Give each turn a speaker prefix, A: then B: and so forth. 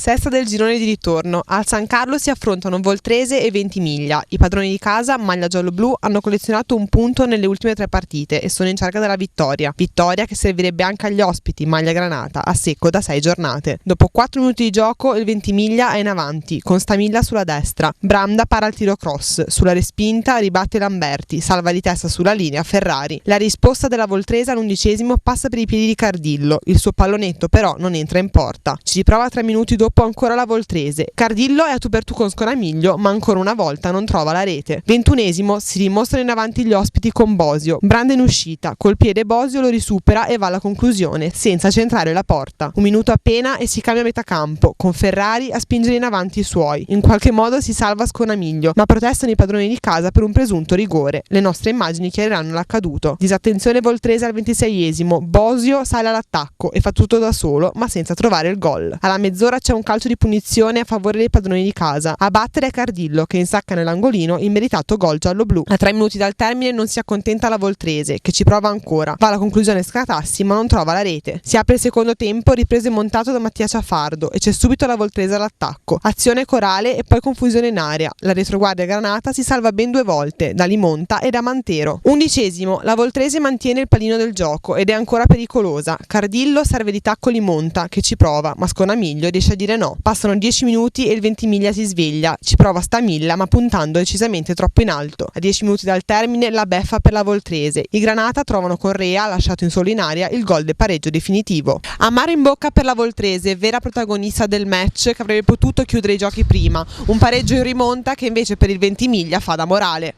A: Sesta del girone di ritorno. Al San Carlo si affrontano Voltrese e Ventimiglia. I padroni di casa, maglia giallo-blu, hanno collezionato un punto nelle ultime 3 partite e sono in cerca della vittoria. Vittoria che servirebbe anche agli ospiti, maglia granata, a secco da 6 giornate. Dopo 4 minuti di gioco il Ventimiglia è in avanti, con Stamilla sulla destra. Branda para al tiro cross. Sulla respinta ribatte Lamberti, salva di testa sulla linea Ferrari. La risposta della Voltrese all'11° passa per i piedi di Cardillo. Il suo pallonetto però non entra in porta. Ci riprova 3 minuti dopo ancora la Voltrese. Cardillo è a tu per tu con Sconamiglio, ma ancora una volta non trova la rete. 21° si dimostrano in avanti gli ospiti con Bosio. Branda in uscita, col piede Bosio lo risupera e va alla conclusione, senza centrare la porta. 1 minuto appena e si cambia a metà campo, con Ferrari a spingere in avanti i suoi. In qualche modo si salva Sconamiglio, ma protestano i padroni di casa per un presunto rigore. Le nostre immagini chiariranno l'accaduto. Disattenzione Voltrese al 26°, Bosio sale all'attacco e fa tutto da solo, ma senza trovare il gol. Alla mezz'ora c'è un calcio di punizione a favore dei padroni di casa. A battere è Cardillo, che insacca nell'angolino il meritato gol giallo-blu. A 3 minuti dal termine non si accontenta la Voltrese, che ci prova ancora. Va alla conclusione Scatassi, ma non trova la rete. Si apre il secondo tempo, ripreso e montato da Mattia Ciafardo, e c'è subito la Voltrese all'attacco. Azione corale e poi confusione in area. La retroguardia granata si salva ben 2 volte, da Limonta e da Mantero. 11°, la Voltrese mantiene il pallino del gioco ed è ancora pericolosa. Cardillo serve di tacco Limonta, che ci prova, ma Sconamiglio riesce a dire no. Passano 10 minuti e il Ventimiglia si sveglia. Ci prova Stamilla, ma puntando decisamente troppo in alto. A 10 minuti dal termine la beffa per la Voltrese. I Granata trovano Correa, lasciato in solo in aria, il gol del pareggio definitivo. Amaro in bocca per la Voltrese, vera protagonista del match, che avrebbe potuto chiudere i giochi prima. Un pareggio in rimonta che invece per il Ventimiglia fa da morale.